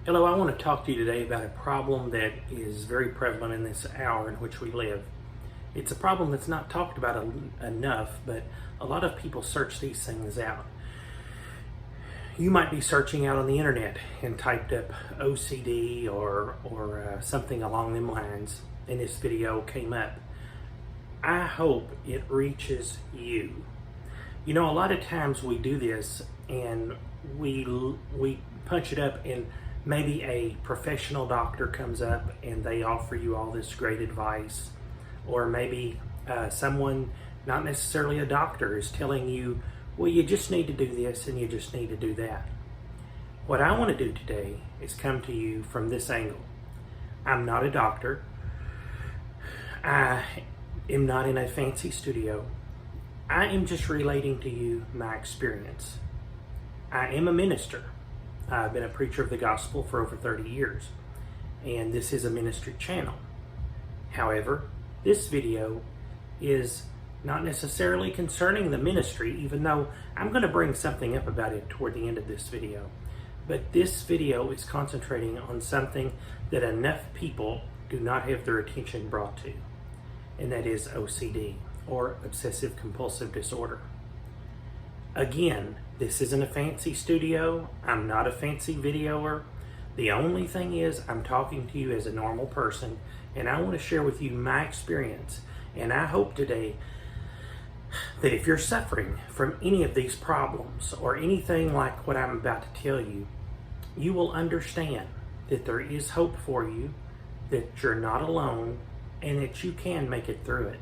Hello, I want to talk to you today about a problem that is very prevalent in this hour in which we live. It's a problem that's not talked about enough, but a lot of people search these things out. You might be searching out on the internet and typed up OCD or something along them lines, and this video came up. I hope it reaches you. You know, a lot of times we do this and we punch it up, and maybe a professional doctor comes up and they offer you all this great advice, or maybe someone, not necessarily a doctor, is telling you, well, you just need to do this and you just need to do that. What I want to do today is come to you from this angle. I'm not a doctor. I am not in a fancy studio. I am just relating to you my experience. I am a minister. I've been a preacher of the gospel for over 30 years, and this is a ministry channel. However, this video is not necessarily concerning the ministry, even though I'm going to bring something up about it toward the end of this video. But this video is concentrating on something that enough people do not have their attention brought to, and that is OCD, or obsessive compulsive disorder. Again, this isn't a fancy studio. I'm not a fancy videoer. The only thing is, I'm talking to you as a normal person, and I want to share with you my experience. And I hope today that if you're suffering from any of these problems or anything like what I'm about to tell you, you will understand that there is hope for you, that you're not alone, and that you can make it through it.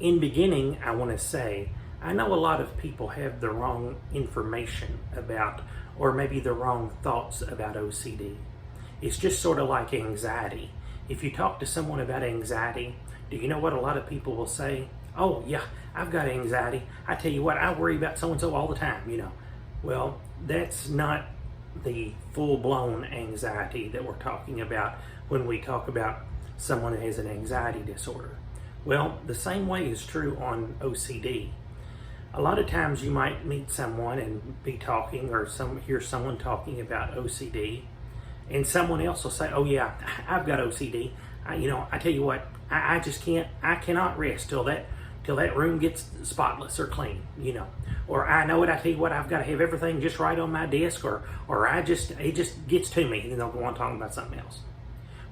In beginning, I want to say, I know a lot of people have the wrong information about, or maybe the wrong thoughts about OCD. It's just sort of like anxiety. If you talk to someone about anxiety, do you know what a lot of people will say? Oh yeah, I've got anxiety. I tell you what, I worry about so-and-so all the time, you know. Well, that's not the full-blown anxiety that we're talking about when we talk about someone that has an anxiety disorder. Well, the same way is true on OCD. A lot of times you might meet someone and be talking, or hear someone talking about OCD, and someone else will say, oh yeah, I've got OCD. I tell you what, I cannot rest till that room gets spotless or clean, you know. Or I know it, I tell you what, I've got to have everything just right on my desk, or it just gets to me, and then they'll go on talking about something else.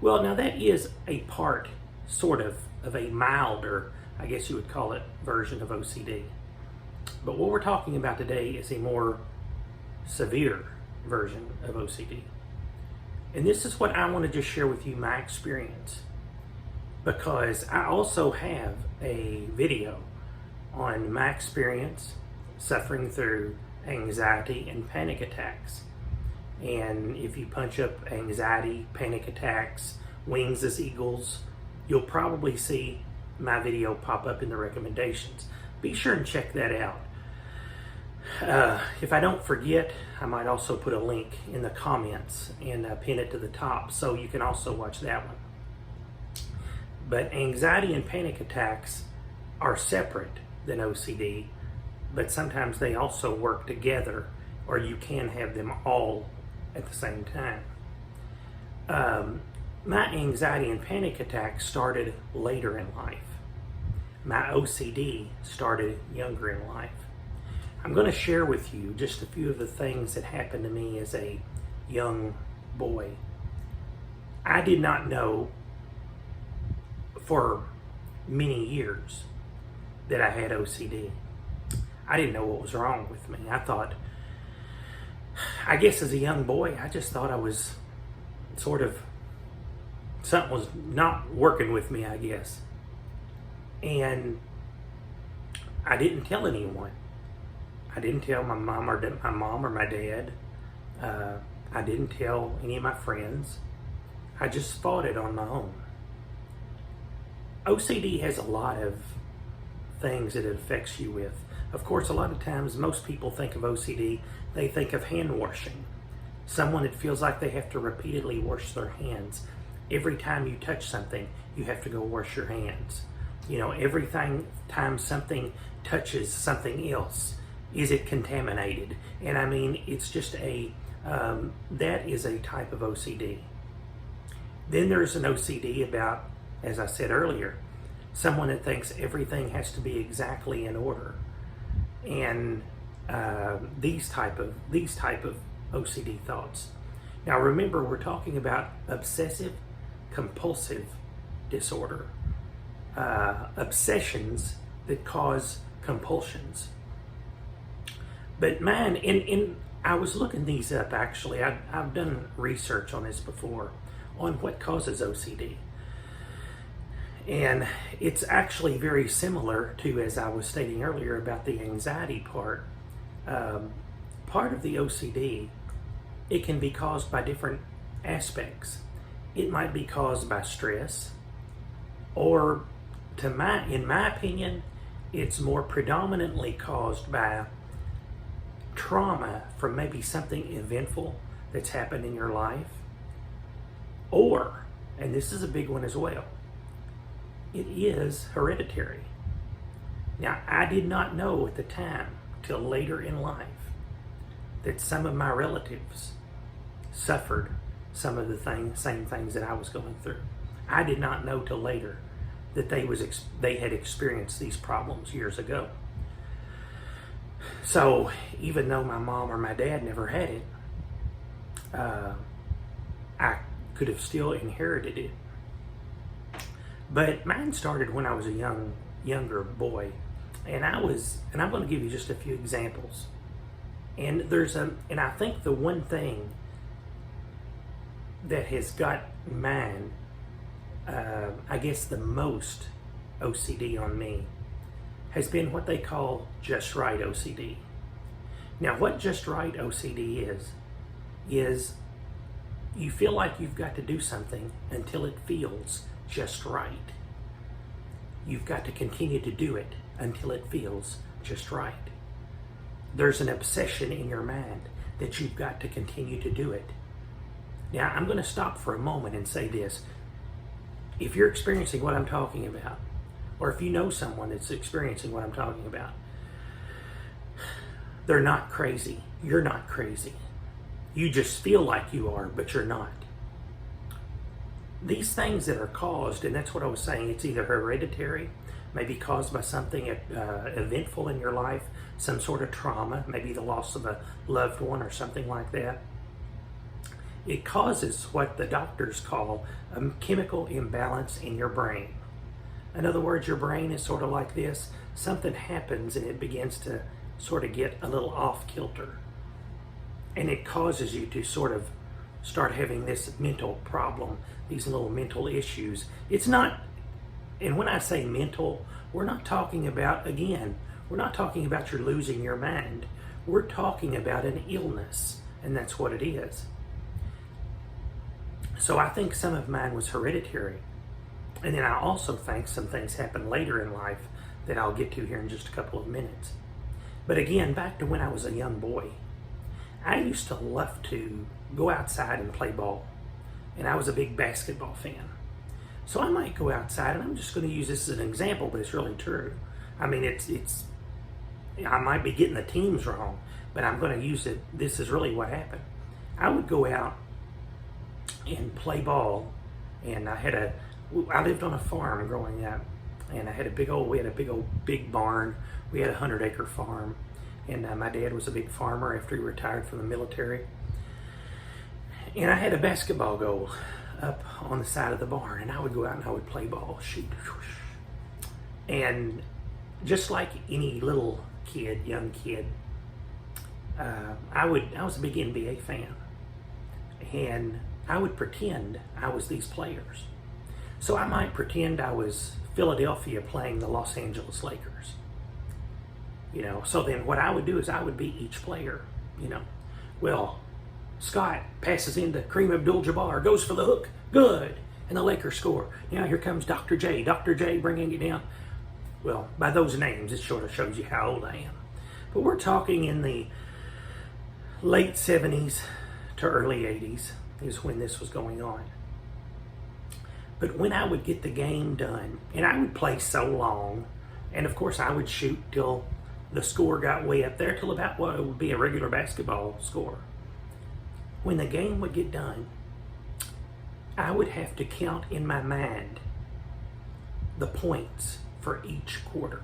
Well, now that is a part, sort of a milder, I guess you would call it, version of OCD. But what we're talking about today is a more severe version of OCD. And this is what I want to just share with you, my experience. Because I also have a video on my experience suffering through anxiety and panic attacks. And if you punch up anxiety, panic attacks, wings as eagles, you'll probably see my video pop up in the recommendations. Be sure and check that out. If I don't forget, I might also put a link in the comments and pin it to the top, so you can also watch that one. But anxiety and panic attacks are separate than OCD, but sometimes they also work together, or you can have them all at the same time. My anxiety and panic attacks started later in life. My OCD started younger in life. I'm going to share with you just a few of the things that happened to me as a young boy. I did not know for many years that I had OCD. I didn't know what was wrong with me. I guess as a young boy, I just thought I was something was not working with me, I guess. And I didn't tell anyone. I didn't tell my mom or my dad. I didn't tell any of my friends. I just fought it on my own. OCD has a lot of things that it affects you with. Of course, a lot of times most people think of OCD, they think of hand washing. Someone that feels like they have to repeatedly wash their hands. Every time you touch something, you have to go wash your hands. You know, every time something touches something else, is it contaminated? And I mean, it's just a That is a type of OCD. Then there's an OCD about, as I said earlier, someone that thinks everything has to be exactly in order, and these type of OCD thoughts. Now remember, we're talking about obsessive compulsive disorder, obsessions that cause compulsions. But mine, I was looking these up actually. I've done research on this before on what causes OCD. And it's actually very similar to, as I was stating earlier, about the anxiety part. Part of the OCD, it can be caused by different aspects. It might be caused by stress, or in my opinion, it's more predominantly caused by trauma from maybe something eventful that's happened in your life. Or, and this is a big one as well, it is hereditary. Now, I did not know at the time, till later in life, that some of my relatives suffered some of the same things that I was going through. I did not know till later that they had experienced these problems years ago. So even though my mom or my dad never had it, I could have still inherited it. But mine started when I was a younger boy, and I'm going to give you just a few examples. And I think the one thing that has got mine, I guess the most OCD on me, has been what they call just right OCD. Now, what just right OCD is you feel like you've got to do something until it feels just right. You've got to continue to do it until it feels just right. There's an obsession in your mind that you've got to continue to do it. Now, I'm going to stop for a moment and say this. If you're experiencing what I'm talking about, or if you know someone that's experiencing what I'm talking about, they're not crazy. You're not crazy. You just feel like you are, but you're not. These things that are caused, and that's what I was saying, it's either hereditary, maybe caused by something eventful in your life, some sort of trauma, maybe the loss of a loved one or something like that. It causes what the doctors call a chemical imbalance in your brain. In other words, your brain is sort of like this. Something happens and it begins to sort of get a little off kilter. And it causes you to sort of start having this mental problem, these little mental issues. It's not, and when I say mental, we're not talking about, again, we're not talking about you're losing your mind. We're talking about an illness, and that's what it is. So I think some of mine was hereditary. And then I also think some things happened later in life that I'll get to here in just a couple of minutes. But again, back to when I was a young boy, I used to love to go outside and play ball. And I was a big basketball fan. So I might go outside, and I'm just going to use this as an example, but it's really true. I mean, I might be getting the teams wrong, but I'm going to use it. This is really what happened. I would go out and play ball, and I lived on a farm growing up, and we had a big barn. We had a 100-acre farm, and my dad was a big farmer after he retired from the military. And I had a basketball goal up on the side of the barn, and I would go out and I would play ball, shoot. And just like any little kid, young kid, I was a big NBA fan, and I would pretend I was these players. So I might pretend I was Philadelphia playing the Los Angeles Lakers. So then what I would do is I would be each player, Well, Scott passes into Kareem Abdul-Jabbar, goes for the hook, good, and the Lakers score. Now here comes Dr. J bringing it down. Well, by those names, it sort of shows you how old I am. But we're talking in the late 70s to early 80s is when this was going on. But when I would get the game done, and I would play so long, and of course I would shoot till the score got way up there, till about what would be a regular basketball score. when the game would get done, I would have to count in my mind the points for each quarter.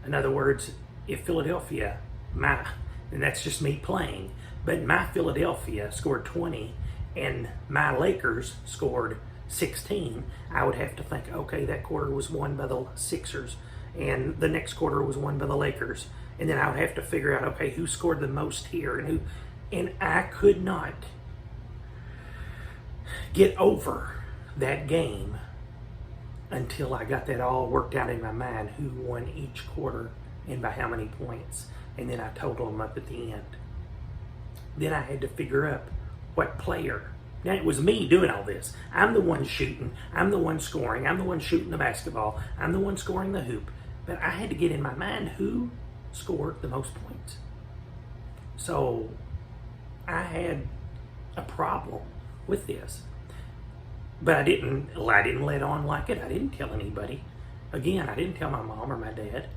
In other words, if Philadelphia, and that's just me playing, but my Philadelphia scored 20 and my Lakers scored 16, I would have to think, okay, that quarter was won by the Sixers and the next quarter was won by the Lakers. And then I would have to figure out, okay, who scored the most here and I could not get over that game until I got that all worked out in my mind, who won each quarter and by how many points. And then I totaled them up at the end. Then I had to figure up what player. Now, it was me doing all this. I'm the one shooting. I'm the one scoring. I'm the one shooting the basketball. I'm the one scoring the hoop. But I had to get in my mind who scored the most points. So I had a problem with this. But I didn't let on like it. I didn't tell anybody. Again, I didn't tell my mom or my dad.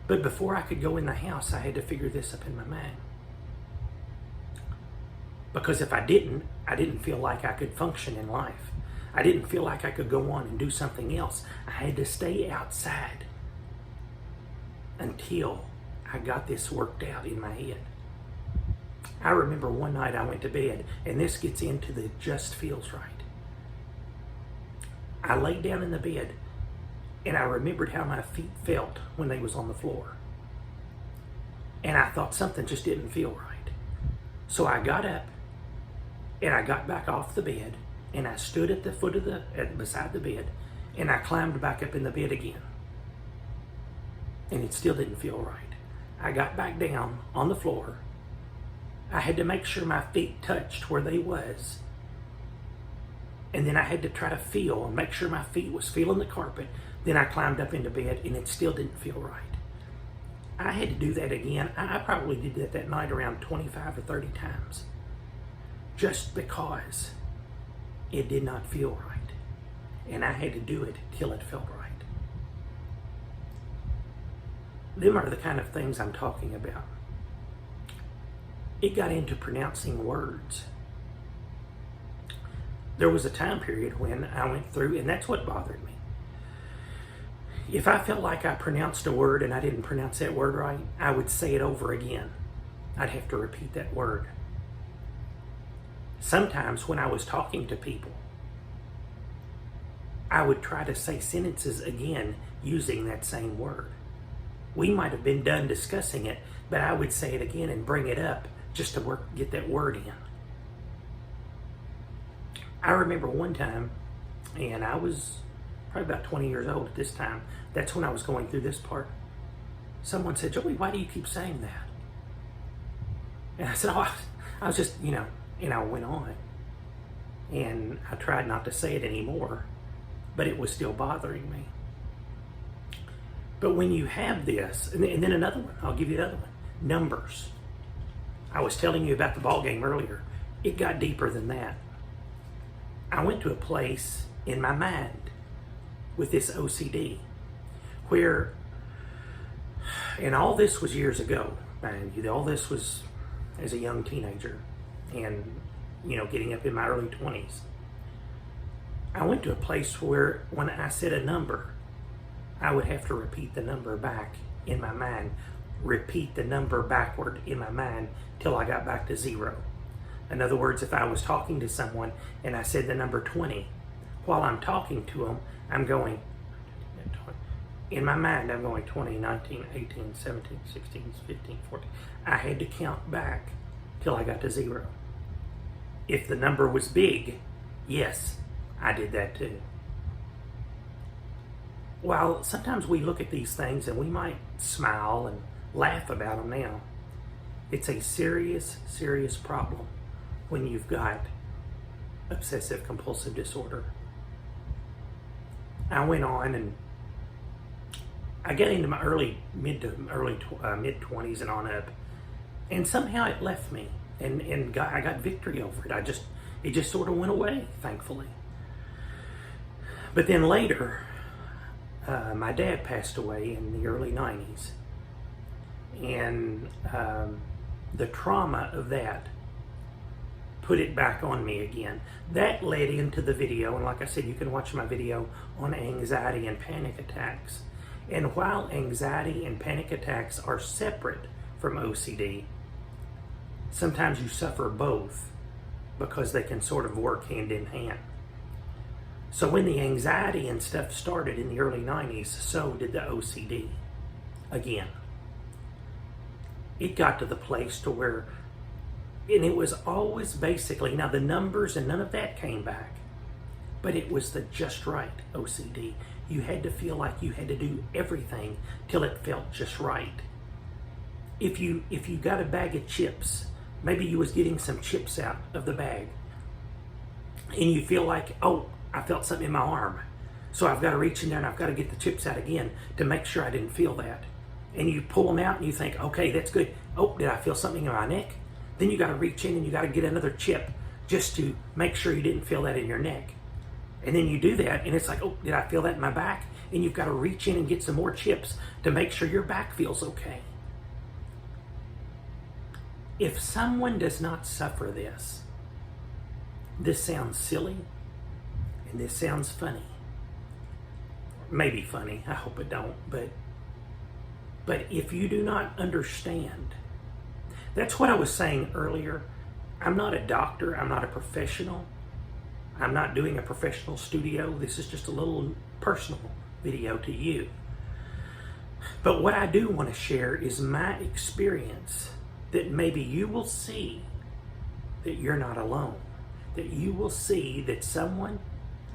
But before I could go in the house, I had to figure this up in my mind. Because if I didn't feel like I could function in life. I didn't feel like I could go on and do something else. I had to stay outside until I got this worked out in my head. I remember one night I went to bed, and this gets into the just feels right. I laid down in the bed, and I remembered how my feet felt when they was on the floor. And I thought something just didn't feel right. So I got up, and I got back off the bed, and I stood at the foot of beside the bed, and I climbed back up in the bed again. And it still didn't feel right. I got back down on the floor. I had to make sure my feet touched where they was. And then I had to try to feel and make sure my feet was feeling the carpet. Then I climbed up into bed, and it still didn't feel right. I had to do that again. I probably did that night around 25 or 30 times. Just because it did not feel right. And I had to do it till it felt right. Them are the kind of things I'm talking about. It got into pronouncing words. There was a time period when I went through, and that's what bothered me. If I felt like I pronounced a word and I didn't pronounce that word right, I would say it over again. I'd have to repeat that word. Sometimes when I was talking to people, I would try to say sentences again using that same word. We might have been done discussing it, but I would say it again and bring it up just to get that word in. I remember one time, and I was probably about 20 years old at this time. That's when I was going through this part. Someone said, "Joey, why do you keep saying that?" And I said, "Oh, I was just, and I went on. And I tried not to say it anymore, but it was still bothering me. But when you have this, and then another one, I'll give you the other one, numbers. I was telling you about the ball game earlier. It got deeper than that. I went to a place in my mind with this OCD where, and all this was years ago, mind you, all this was as a young teenager and, getting up in my early 20s. I went to a place where when I said a number, I would have to repeat the number back in my mind, repeat the number backward in my mind till I got back to 0. In other words, if I was talking to someone and I said the number 20, while I'm talking to them, I'm going, in my mind, I'm going 20, 19, 18, 17, 16, 15, 14. I had to count back till I got to 0. If the number was big, yes, I did that too. While sometimes we look at these things and we might smile and laugh about them now, it's a serious, serious problem when you've got obsessive compulsive disorder. I went on and I got into my mid 20s and on up, and somehow it left me, and I got victory over it. It just sort of went away, thankfully. But then later, my dad passed away in the early 90s, and the trauma of that put it back on me again. That led into the video, and like I said, you can watch my video on anxiety and panic attacks. And while anxiety and panic attacks are separate from OCD, sometimes you suffer both because they can sort of work hand in hand. So when the anxiety and stuff started in the early 90s, so did the OCD again. It got to the place to where, and it was always basically, now the numbers and none of that came back, but it was the just right OCD. You had to feel like you had to do everything till it felt just right. If you got a bag of chips, maybe you was getting some chips out of the bag, and you feel like, oh, I felt something in my arm, so I've got to reach in there and I've got to get the chips out again to make sure I didn't feel that. And you pull them out and you think, okay, that's good. Oh, did I feel something in my neck? Then you got to reach in and you got to get another chip just to make sure you didn't feel that in your neck. And then you do that and it's like, oh, did I feel that in my back? And you've got to reach in and get some more chips to make sure your back feels okay. If someone does not suffer this sounds silly and this sounds funny. Maybe funny, I hope it don't, but if you do not understand, that's what I was saying earlier. I'm not a doctor, I'm not a professional. I'm not doing a professional studio. This is just a little personal video to you. But what I do want to share is my experience, that maybe you will see that you're not alone. That you will see that someone,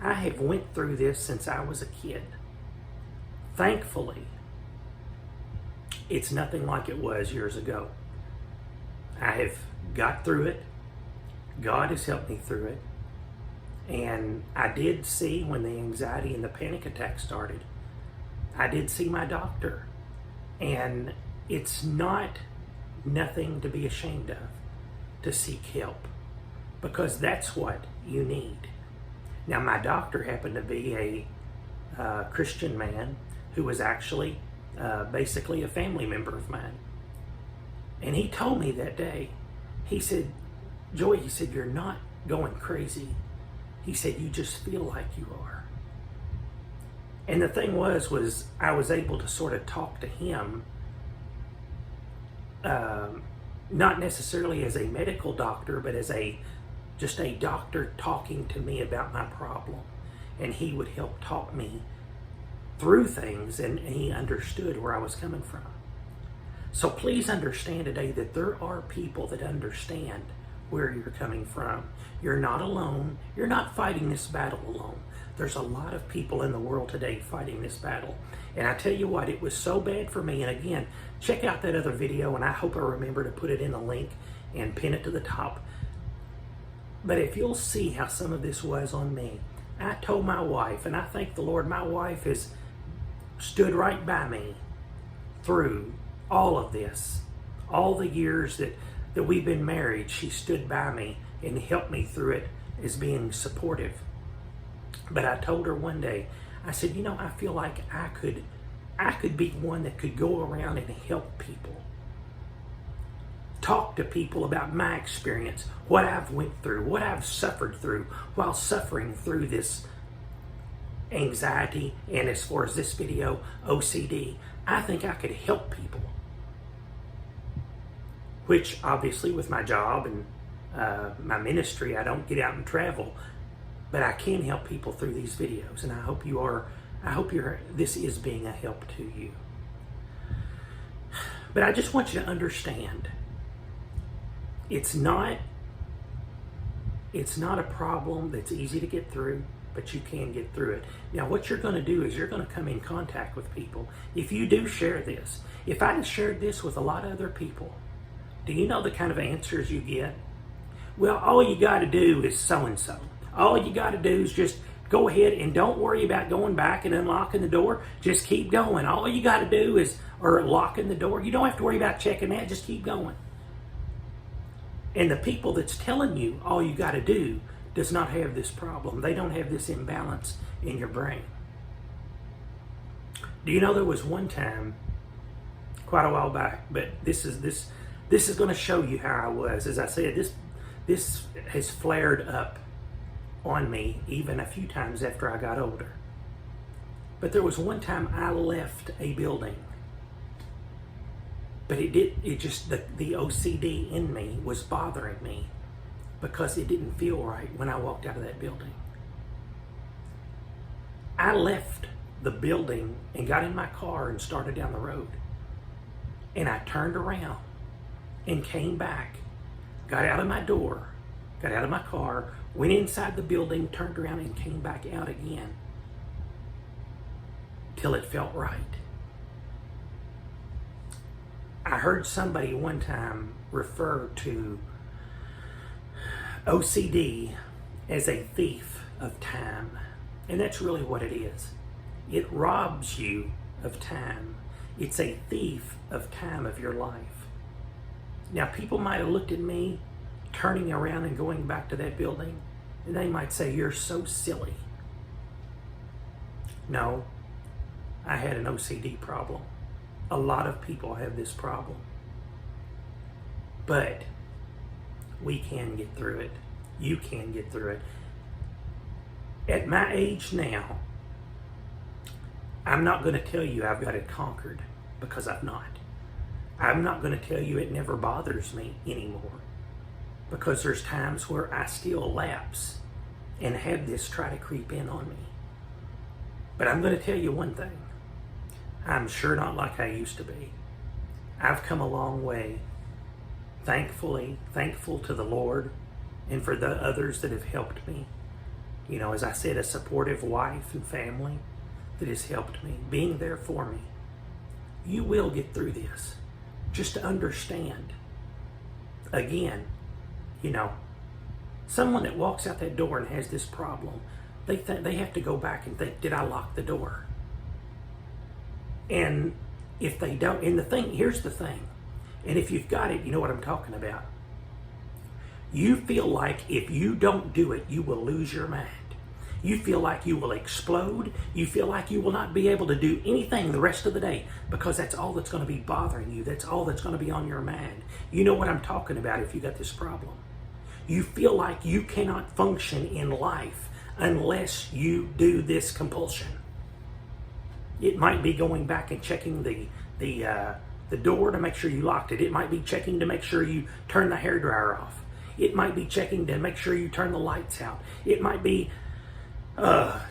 I have went through this since I was a kid. Thankfully, it's nothing like it was years ago. I have got through it. God has helped me through it. And I did see when the anxiety and the panic attack started, I did see my doctor. And it's not nothing to be ashamed of to seek help, because that's what you need. Now, my doctor happened to be a Christian man who was actually basically a family member of mine. And he told me that day, he said, Joey, he said, you're not going crazy. He said, you just feel like you are. And the thing was I was able to sort of talk to him, not necessarily as a medical doctor, but as just a doctor talking to me about my problem. And he would help talk me through things, and he understood where I was coming from. So please understand today that there are people that understand where you're coming from. You're not alone. You're not fighting this battle alone. There's a lot of people in the world today fighting this battle. And I tell you what, it was so bad for me. And again, check out that other video, and I hope I remember to put it in the link and pin it to the top. But if you'll see how some of this was on me, I told my wife, and I thank the Lord, my wife has stood right by me through all of this. All the years that we've been married, she stood by me and helped me through it as being supportive. But I told her one day, I said, you know, I feel like I could be one that could go around and help people. Talk to people about my experience, what I've went through, what I've suffered through while suffering through this anxiety, and as far as this video, OCD. I think I could help people. Which obviously with my job and my ministry, I don't get out and travel, but I can help people through these videos, and I hope this is being a help to you. But I just want you to understand, it's not a problem that's easy to get through, but you can get through it. Now, what you're going to do is you're going to come in contact with people. If you do share this, if I had shared this with a lot of other people, do you know the kind of answers you get? Well, all you got to do is so-and-so. All you got to do is just go ahead and don't worry about going back and unlocking the door. Just keep going. All you got to do is, or locking the door. You don't have to worry about checking that. Just keep going. And the people that's telling you all you got to do does not have this problem. They don't have this imbalance in your brain. Do you know there was one time, quite a while back, but this is going to show you how I was. As I said, This has flared up on me even a few times after I got older. But there was one time I left a building, but it just, the OCD in me was bothering me because it didn't feel right when I walked out of that building. I left the building and got in my car and started down the road. And I turned around and came back, got out of my door, got out of my car, went inside the building, turned around and came back out again till it felt right. I heard somebody one time refer to OCD as a thief of time. And that's really what it is. It robs you of time. It's a thief of time of your life. Now, people might have looked at me turning around and going back to that building, and they might say, "You're so silly." No, I had an OCD problem. A lot of people have this problem. But we can get through it. You can get through it. At my age now, I'm not going to tell you I've got it conquered, because I've not. I'm not going to tell you it never bothers me anymore, because there's times where I still lapse and have this try to creep in on me. But I'm going to tell you one thing. I'm sure not like I used to be. I've come a long way. Thankful to the Lord and for the others that have helped me. You know, as I said, a supportive wife and family that has helped me, being there for me. You will get through this. Just to understand, again, you know, someone that walks out that door and has this problem, they have to go back and think, did I lock the door? And if they don't, and here's the thing, and if you've got it, you know what I'm talking about. You feel like if you don't do it, you will lose your mind. You feel like you will explode. You feel like you will not be able to do anything the rest of the day because that's all that's going to be bothering you. That's all that's going to be on your mind. You know what I'm talking about if you got this problem. You feel like you cannot function in life unless you do this compulsion. It might be going back and checking the door to make sure you locked it. It might be checking to make sure you turn the hairdryer off. It might be checking to make sure you turn the lights out. It might be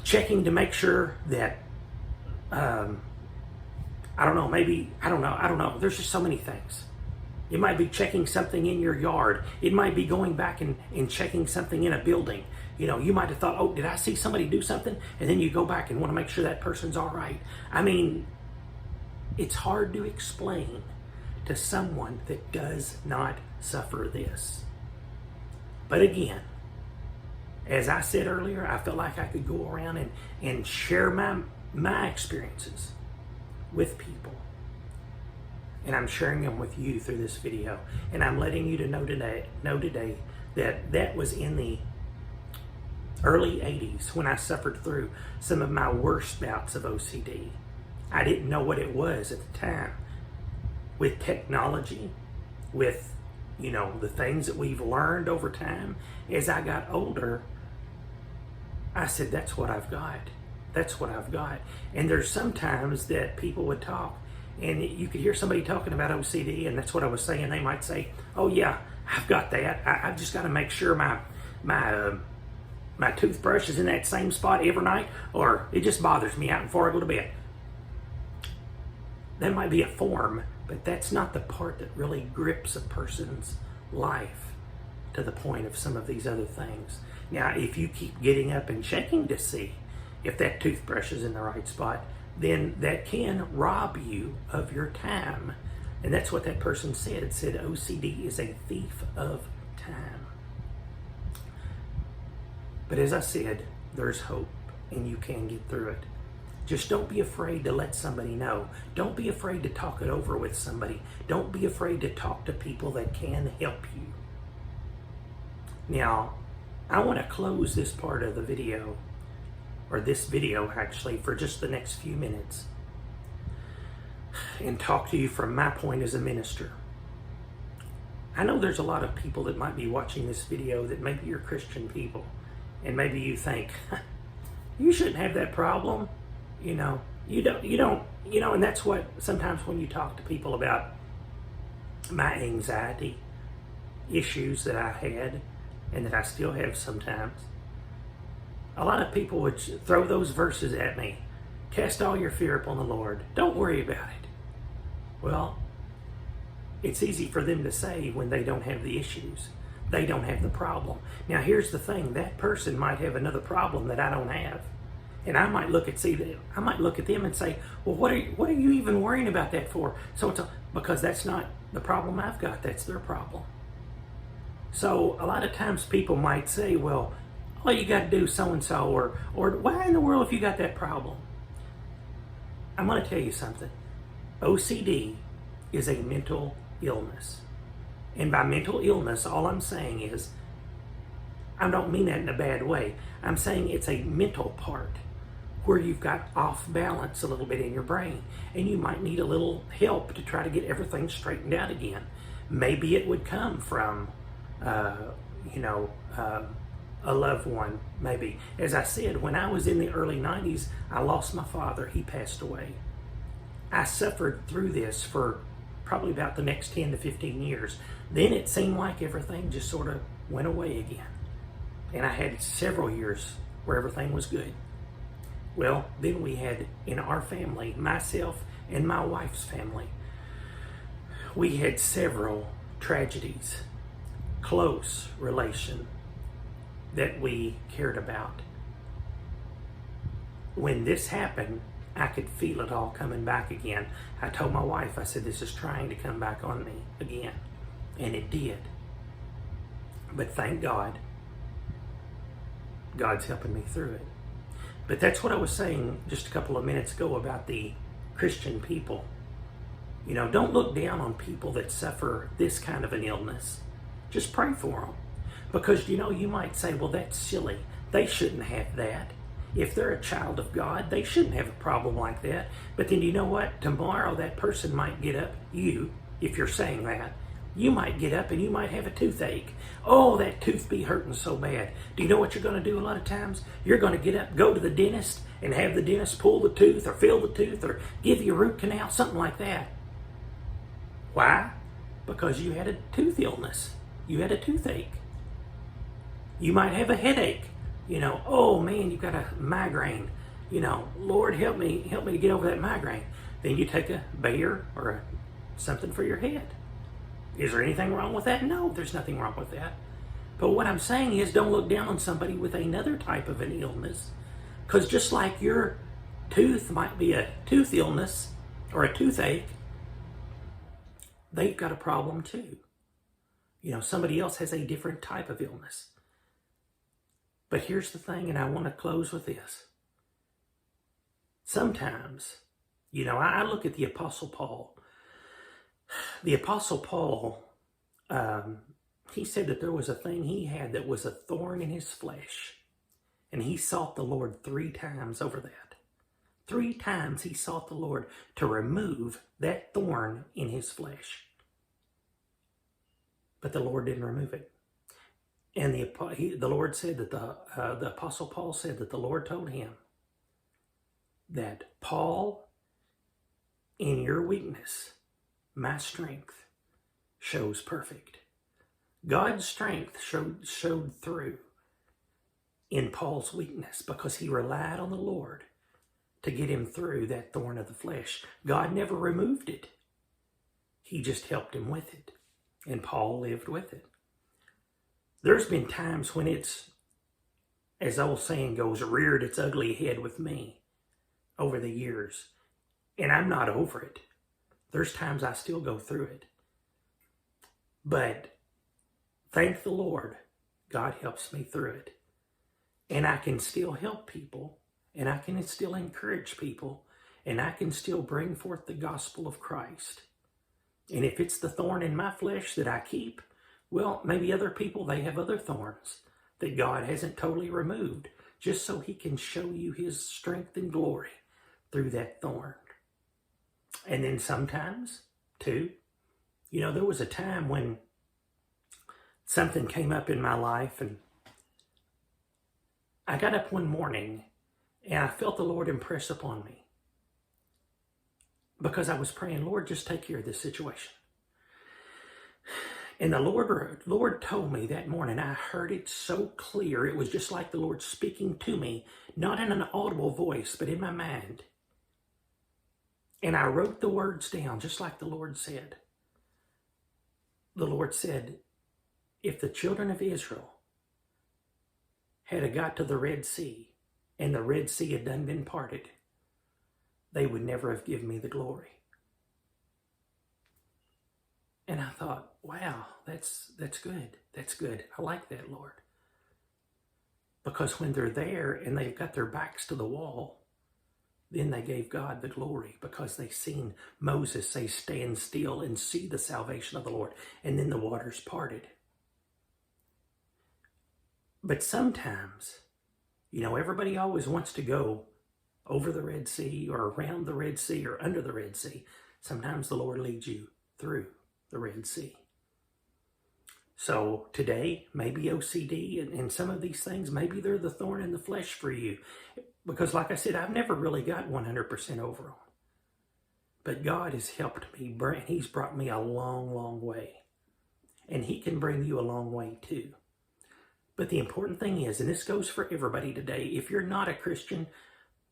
checking to make sure that, I don't know. There's just so many things. It might be checking something in your yard. It might be going back and checking something in a building. You know, you might have thought, oh, did I see somebody do something? And then you go back and want to make sure that person's all right. I mean, it's hard to explain to someone that does not suffer this. But again, as I said earlier, I felt like I could go around and share my experiences with people. And I'm sharing them with you through this video. And I'm letting you to know today that was in the early 80s when I suffered through some of my worst bouts of OCD. I didn't know what it was at the time. With technology, with, you know, the things that we've learned over time, as I got older, I said, that's what I've got. That's what I've got. And there's sometimes that people would talk, and you could hear somebody talking about OCD, and that's what I was saying. They might say, oh yeah, I've got that. I've just got to make sure my toothbrush is in that same spot every night, or it just bothers me out before I go to bed. That might be a form, but that's not the part that really grips a person's life to the point of some of these other things. Now, if you keep getting up and checking to see if that toothbrush is in the right spot, then that can rob you of your time. And that's what that person said. It said OCD is a thief of time. But as I said, there's hope, and you can get through it. Just don't be afraid to let somebody know. Don't be afraid to talk it over with somebody. Don't be afraid to talk to people that can help you. Now, I want to close this part of the video, or this video actually, for just the next few minutes and talk to you from my point as a minister. I know there's a lot of people that might be watching this video that maybe you're Christian people, and maybe you think, you shouldn't have that problem. You know, you don't, and that's what sometimes when you talk to people about my anxiety issues that I had and that I still have sometimes, a lot of people would throw those verses at me. Cast all your fear upon the Lord. Don't worry about it. Well, it's easy for them to say when they don't have the issues. They don't have the problem. Now, here's the thing. That person might have another problem that I don't have. And I might look at them and say, well, what are you even worrying about that for? So because that's not the problem I've got. That's their problem. So a lot of times people might say, well, all you got to do so-and-so, or why in the world have you got that problem? I'm going to tell you something. OCD is a mental illness. And by mental illness, all I'm saying is, I don't mean that in a bad way. I'm saying it's a mental part where you've got off balance a little bit in your brain, and you might need a little help to try to get everything straightened out again. Maybe it would come from, a loved one, maybe. As I said, when I was in the early 90s, I lost my father. He passed away. I suffered through this for probably about the next 10 to 15 years. Then it seemed like everything just sort of went away again. And I had several years where everything was good. Well, then we had, in our family, myself and my wife's family, we had several tragedies, close relation that we cared about. When this happened, I could feel it all coming back again. I told my wife, I said, this is trying to come back on me again. And it did. But thank God, God's helping me through it. But that's what I was saying just a couple of minutes ago about the Christian people. Don't look down on people that suffer this kind of an illness. Just pray for them. Because, you might say, well, that's silly. They shouldn't have that. If they're a child of God, they shouldn't have a problem like that. But then you know what? Tomorrow that person might get up, if you're saying that, you might get up and you might have a toothache. Oh, that tooth be hurting so bad. Do you know what you're going to do a lot of times? You're going to get up, go to the dentist, and have the dentist pull the tooth or fill the tooth or give you a root canal, something like that. Why? Because you had a tooth illness. You had a toothache. You might have a headache. Oh man, you've got a migraine. Lord, help me to get over that migraine. Then you take a Bayer or something for your head. Is there anything wrong with that? No, there's nothing wrong with that. But what I'm saying is, don't look down on somebody with another type of an illness. Because just like your tooth might be a tooth illness or a toothache, they've got a problem too. Somebody else has a different type of illness. But here's the thing, and I want to close with this. Sometimes, I look at the Apostle Paul. The Apostle Paul, he said that there was a thing he had that was a thorn in his flesh. And he sought the Lord 3 times over that. 3 times he sought the Lord to remove that thorn in his flesh. But the Lord didn't remove it. And the Lord said that the Apostle Paul said that the Lord told him that, Paul, in your weakness, my strength shows perfect. God's strength showed through in Paul's weakness because he relied on the Lord to get him through that thorn of the flesh. God never removed it. He just helped him with it. And Paul lived with it. There's been times when it's, as the old saying goes, reared its ugly head with me over the years. And I'm not over it. There's times I still go through it. But thank the Lord, God helps me through it. And I can still help people. And I can still encourage people. And I can still bring forth the gospel of Christ. And if it's the thorn in my flesh that I keep, well, maybe other people, they have other thorns that God hasn't totally removed, just so he can show you his strength and glory through that thorn. And then sometimes, too, there was a time when something came up in my life, and I got up one morning and I felt the Lord impress upon me, because I was praying, Lord, just take care of this situation. And the Lord told me that morning, I heard it so clear. It was just like the Lord speaking to me, not in an audible voice, but in my mind. And I wrote the words down, just like the Lord said. The Lord said, if the children of Israel had got to the Red Sea, and the Red Sea had done been parted, they would never have given me the glory. And I thought, wow, that's good. That's good. I like that, Lord. Because when they're there and they've got their backs to the wall, then they gave God the glory, because they seen Moses say, stand still and see the salvation of the Lord. And then the waters parted. But sometimes, everybody always wants to go over the Red Sea or around the Red Sea or under the Red Sea. Sometimes the Lord leads you through the Red Sea. So today, maybe OCD and some of these things, maybe they're the thorn in the flesh for you. Because like I said, I've never really got 100% over on. But God has helped me. He's brought me a long, long way. And He can bring you a long way too. But the important thing is, and this goes for everybody today, if you're not a Christian,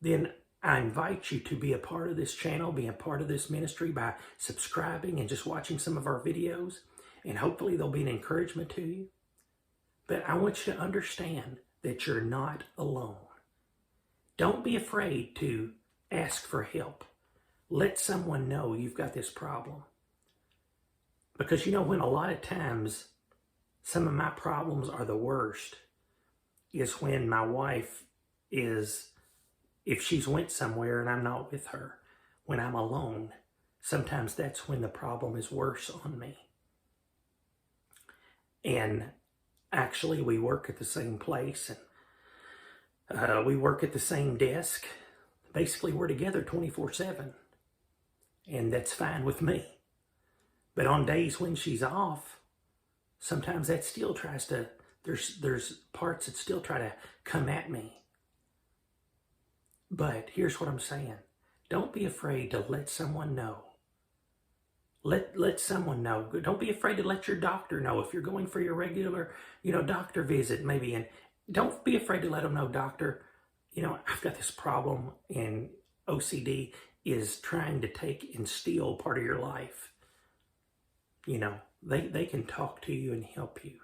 then I invite you to be a part of this channel, be a part of this ministry by subscribing and just watching some of our videos. And hopefully they'll be an encouragement to you. But I want you to understand that you're not alone. Don't be afraid to ask for help. Let someone know you've got this problem. Because when a lot of times some of my problems are the worst is when my wife is, if she's went somewhere and I'm not with her, when I'm alone, sometimes that's when the problem is worse on me. And actually we work at the same place, and we work at the same desk. Basically we're together 24/7, and that's fine with me. But on days when she's off, sometimes that still tries to, there's parts that still try to come at me. But here's what I'm saying. Don't be afraid to let someone know. Let someone know. Don't be afraid to let your doctor know if you're going for your regular, doctor visit maybe. And don't be afraid to let them know, doctor, I've got this problem, and OCD is trying to take and steal part of your life. They can talk to you and help you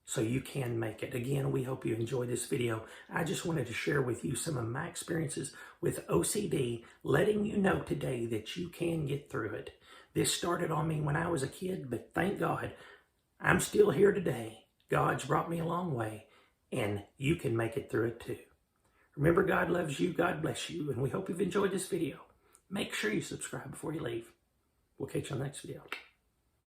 so you can make it. Again, we hope you enjoyed this video. I just wanted to share with you some of my experiences with OCD, letting you know today that you can get through it. This started on me when I was a kid, but thank God I'm still here today. God's brought me a long way, and you can make it through it too. Remember, God loves you. God bless you, and we hope you've enjoyed this video. Make sure you subscribe before you leave. We'll catch you on the next video.